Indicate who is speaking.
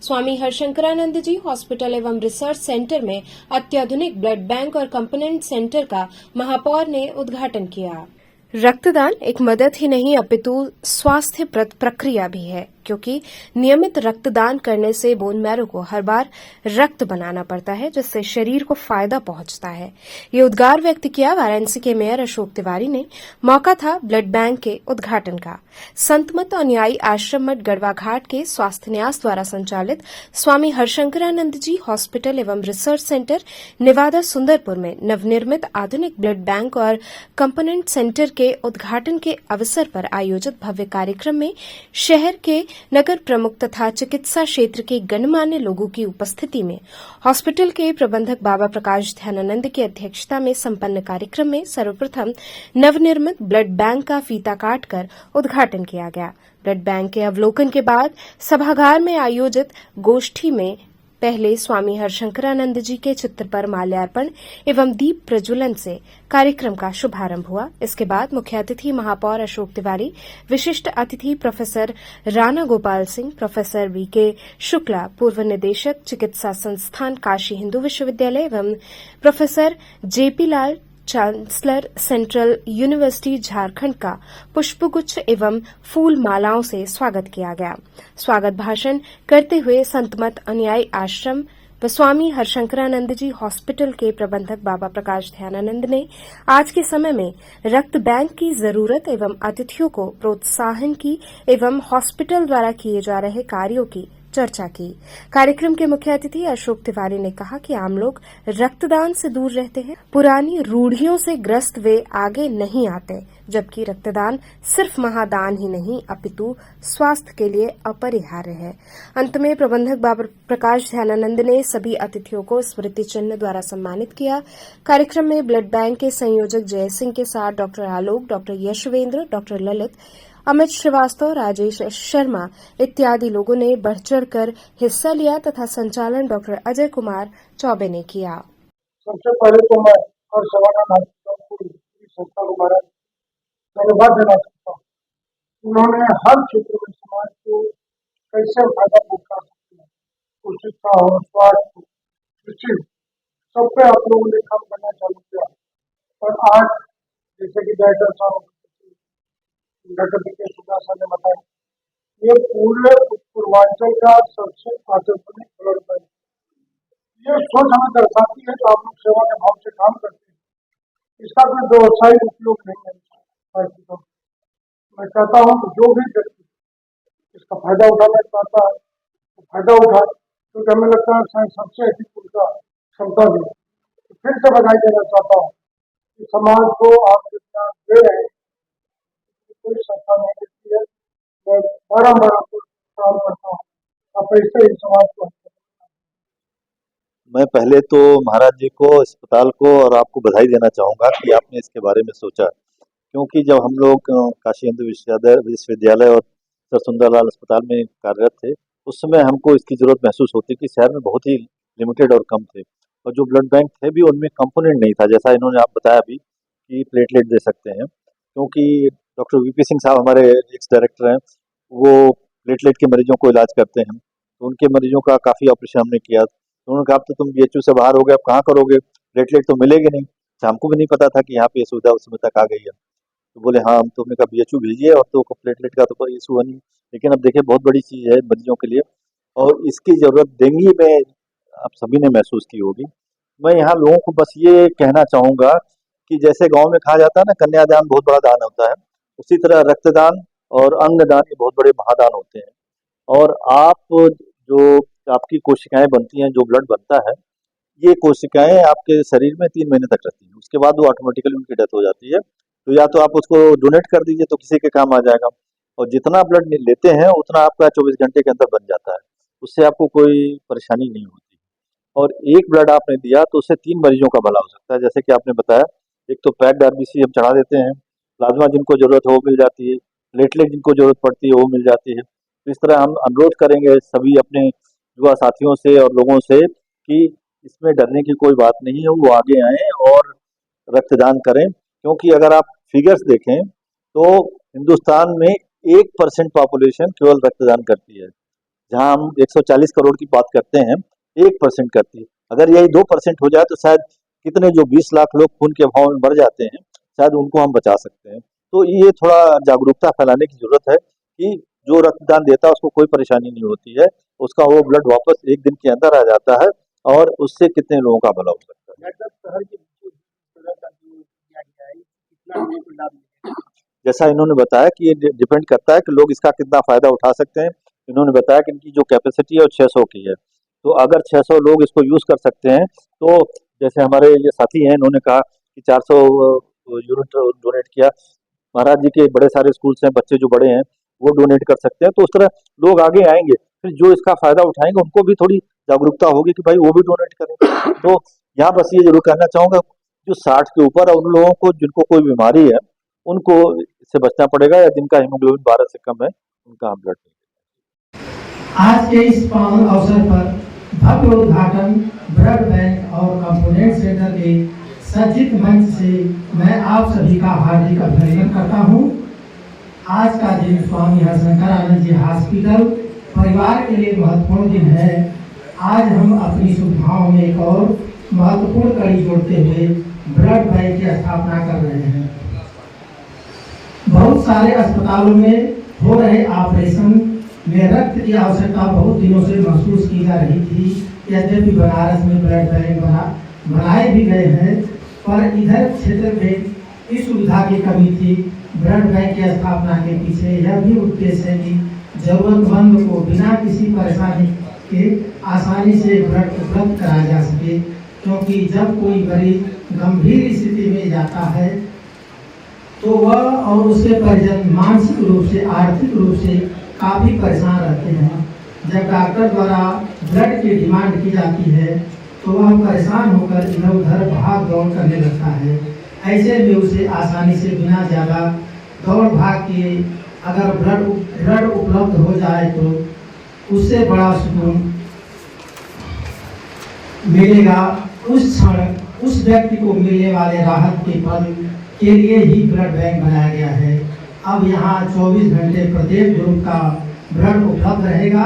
Speaker 1: स्वामी हरशंकरानंद जी hospital एवं research centre में अत्याधुनिक ब्लड बैंक और कंपोनेंट सेंटर का महापौर ने उद्घाटन किया। रक्तदान एक मदद ही नहीं अपितु स्वास्थ्यप्रद प्रक्रिया भी है, क्योंकि नियमित रक्तदान करने से बोन मैरो को हर बार रक्त बनाना पड़ता है, जिससे शरीर को फायदा पहुंचता है। ये उद्गार व्यक्त किया वाराणसी के मेयर अशोक तिवारी ने। मौका था ब्लड बैंक के उद्घाटन का। संतमत अनुयायी आश्रम मठ गढ़वा घाट के स्वास्थ्य न्यास द्वारा संचालित स्वामी हरशंकरानंद जी हॉस्पिटल एवं रिसर्च सेंटर नेवादा सुंदरपुर में नवनिर्मित आधुनिक ब्लड बैंक और कंपोनेंट सेंटर के उद्घाटन के अवसर पर आयोजित भव्य कार्यक्रम में शहर के नगर प्रमुख तथा चिकित्सा क्षेत्र के गणमान्य लोगों की उपस्थिति में हॉस्पिटल के प्रबंधक बाबा प्रकाश ध्यानानंद की अध्यक्षता में संपन्न कार्यक्रम में सर्वप्रथम नवनिर्मित ब्लड बैंक का फीता काटकर उद्घाटन किया गया। ब्लड बैंक के अवलोकन के बाद सभागार में आयोजित गोष्ठी में पहले स्वामी हरशंकरानंद जी के चित्र पर माल्यार्पण एवं दीप प्रज्वलन से कार्यक्रम का शुभारंभ हुआ। इसके बाद मुख्य अतिथि महापौर अशोक तिवारी, विशिष्ट अतिथि professor Rana Gopal Singh, professor VK Shukla, पूर्व निदेशक चिकित्सा संस्थान काशी हिंदू विश्वविद्यालय एवं professor JP Lal, chancellor central university Jharkhand का पुष्पगुच्छ एवं फूल मालाओं से स्वागत किया गया। स्वागत भाषण करते हुए संतमत अनुयायी आश्रम व स्वामी हरशंकरानंद जी हॉस्पिटल के प्रबंधक बाबा प्रकाश ध्यानानंद ने आज के समय में रक्त बैंक की जरूरत एवं अतिथियों को प्रोत्साहन की एवं हॉस्पिटल द्वारा किए जा रहे कार्यों की चर्चा की। कार्यक्रम के मुख्य अतिथि अशोक तिवारी ने कहा कि आम लोग रक्तदान से दूर रहते हैं, पुरानी रूढ़ियों से ग्रस्त वे आगे नहीं आते, जबकि रक्तदान सिर्फ महादान ही नहीं अपितु स्वास्थ्य के लिए अपरिहार्य है। अंत में प्रबंधक बाबा प्रकाश ध्यानानंद ने सभी अतिथियों को स्मृति चिन्ह द्वारा सम्मानित किया। कार्यक्रम में ब्लड बैंक के संयोजक जय सिंह के साथ डॉक्टर आलोक, डॉक्टर यशवेंद्र, डॉक्टर ललित, अमित श्रीवास्तव, राजेश शर्मा इत्यादि लोगों ने बढ़ चढ़कर हिस्सा लिया तथा संचालन डॉक्टर अजय कुमार चौबे ने किया।
Speaker 2: सबसे पहले तो मैं हर सवाल संस्था को धन्यवाद देना चाहता हूँ। उन्होंने हर क्षेत्र में समाज को कैसे फायदा पहुंचा सकते हैं, शिक्षा हो, स्वास्थ्य, कृषि, सब पे आप लोगों ने काम करना चालू किया। और आज जैसे कि डॉक्टर साहब डॉक्टर बीके शुक्ला सर ने बताया, ये पूरे पूर्वांचल का सबसे आधुनिक ब्लड बैंक, ये सोच हमें दर्शाती है कि आप लोग सेवा के भाव से काम करते हैं। इसका कोई व्यवसायिक उपयोग नहीं है। मैं चाहता हूँ कि जो भी व्यक्ति इसका फायदा उठाना चाहता है तो फायदा उठाए, क्योंकि हमें लगता है सबसे अधिक उनका क्षमता भी है। तो फिर से बधाई देना चाहता हूँ कि समाज को आप जितना दे रहे हैं कोई संस्था नहीं देती है। मैं बारम्बार आपको काम करता हूँ, आप ऐसे ही समाज को।
Speaker 3: मैं पहले तो महाराज जी को, अस्पताल को और आपको बधाई देना चाहूँगा कि आपने इसके बारे में सोचा, क्योंकि जब हम लोग काशी हिंदू विश्वविद्यालय और सर सुंदरलाल अस्पताल में कार्यरत थे, उस समय हमको इसकी ज़रूरत महसूस होती कि शहर में बहुत ही लिमिटेड और कम थे, और जो ब्लड बैंक थे भी उनमें कंपोनेंट नहीं था, जैसा इन्होंने आप बताया अभी कि प्लेटलेट दे सकते हैं। क्योंकि डॉक्टर वीपी सिंह साहब हमारे एक्स डायरेक्टर हैं, वो प्लेटलेट के मरीजों को इलाज करते हैं, तो उनके मरीजों का काफ़ी ऑपरेशन हमने किया। तो उन्होंने कहा अब तो तुम बीएचयू से बाहर हो गए, अब कहाँ करोगे, प्लेटलेट तो मिलेगी नहीं। तो हमको भी नहीं पता था कि यहाँ पे ये सुविधा उस समय तक आ गई है। तो बोले हाँ, हम तो हमने कहा बीएचयू भेजिए, और तो प्लेटलेट का तो कोई इशू नहीं। लेकिन अब देखिए बहुत बड़ी चीज़ है मरीजों के लिए, और इसकी ज़रूरत डेंगू में आप सभी ने महसूस की होगी। मैं यहाँ लोगों को बस ये कहना चाहूँगा कि जैसे गांव में कहा जाता है ना, कन्यादान बहुत बड़ा दान होता है, उसी तरह रक्तदान और अंगदान ये बहुत बड़े महादान होते हैं। और आप जो आपकी कोशिकाएं बनती हैं, जो ब्लड बनता है, ये कोशिकाएं आपके शरीर में 3 महीने तक रहती हैं, उसके बाद वो ऑटोमेटिकली उनकी डेथ हो जाती है। तो या तो आप उसको डोनेट कर दीजिए तो किसी के काम आ जाएगा, और जितना ब्लड लेते हैं उतना आपका 24 घंटे के अंदर बन जाता है, उससे आपको कोई परेशानी नहीं होती। और एक ब्लड आपने दिया तो उससे 3 मरीजों का भला हो सकता है। जैसे कि आपने बताया, एक तो पैक्ड आरबीसी हम चढ़ा देते हैं, प्लाज्मा जिनको जरूरत है वो मिल जाती है, प्लेटलेट जिनको जरूरत पड़ती है वो मिल जाती है। तो इस तरह हम अनुरोध करेंगे सभी अपने युवा साथियों से और लोगों से कि इसमें डरने की कोई बात नहीं है, वो आगे आएं और रक्तदान करें। क्योंकि अगर आप फिगर्स देखें तो हिंदुस्तान में 1% पॉपुलेशन केवल रक्तदान करती है, जहां हम 140 करोड़ की बात करते हैं 1% करती है। अगर यही 2% हो जाए तो शायद कितने जो 20 लाख लोग खून के अभाव में मर जाते हैं, शायद उनको हम बचा सकते हैं। तो ये थोड़ा जागरूकता फैलाने की जरूरत है कि जो रक्तदान देता है उसको कोई परेशानी नहीं होती है, उसका वो ब्लड वापस 1 दिन के अंदर आ जाता है और उससे कितने लोगों का भला हो सकता है।
Speaker 2: डॉक्टर शहर के बीचों बीच इस तरह का जो किया गया है, कितना लोगों को लाभ मिलेगा?
Speaker 3: जैसा इन्होंने बताया कि ये डिपेंड करता है कि लोग इसका कितना फायदा उठा सकते हैं। इन्होंने बताया कि इनकी जो कैपेसिटी है वो 600 की है, तो अगर 600 लोग इसको यूज कर सकते हैं तो जैसे हमारे ये साथी हैं इन्होंने कहा कि 400 यूनिट डोनेट किया। महाराज जी के बड़े सारे स्कूल्स हैं, बच्चे जो बड़े हैं वो डोनेट कर सकते हैं, तो उस तरह लोग आगे आएंगे, फिर जो इसका फायदा उठाएंगे उनको भी थोड़ी जागरूकता होगी कि भाई वो भी डोनेट करें। तो यहाँ बस ये जरूर कहना चाहूंगा, जो 60 के ऊपर है उन लोगों को जिनको कोई बीमारी है उनको इससे बचना पड़ेगा, या जिनका हीमोग्लोबिन 12 से कम है उनका हम ब्लड नहीं।
Speaker 4: आज के इस पावन अवसर पर भव्य उद्घाटन ब्लड बैंक और कंपोनेंट सेंटर के सज्जित मंच से मैं आप सभी का हार्दिक अभिनंदन करता हूं। आज का दिन स्वामी हरशंकरानंद जी हॉस्पिटल परिवार के लिए महत्वपूर्ण दिन है। आज हम अपनी सुविधाओं में एक और महत्वपूर्ण कड़ी जोड़ते हुए ब्लड बैंक की स्थापना कर रहे हैं। बहुत सारे अस्पतालों में हो रहे ऑपरेशन में रक्त की आवश्यकता बहुत दिनों से महसूस की जा रही थी। यद्यपि बनारस में ब्लड बैंक बनाए भी गए हैं, पर इधर क्षेत्र में इस सुविधा की कमी थी। ब्लड बैंक की स्थापना के पीछे यह भी उद्देश्य है कि जरूरतमंद को बिना किसी परेशानी के आसानी से ब्लड उपलब्ध कराया जा सके, क्योंकि जब कोई मरीज गंभीर स्थिति में जाता है तो वह और उसके परिजन मानसिक रूप से, आर्थिक रूप से काफ़ी परेशान रहते हैं। जब डॉक्टर द्वारा ब्लड की डिमांड की जाती है तो वह परेशान होकर इधर उधर भाग दौड़ करने लगता है। ऐसे में उसे आसानी से बिना ज़्यादा दौड़ भाग के अगर ब्लड उपलब्ध हो जाए तो उससे बड़ा सुकून मिलेगा। उस क्षण उस व्यक्ति को मिलने वाले राहत के पल के लिए ही ब्लड बैंक बनाया गया है। अब यहाँ 24 घंटे प्रत्येक ग्रुप का ब्लड उपलब्ध रहेगा।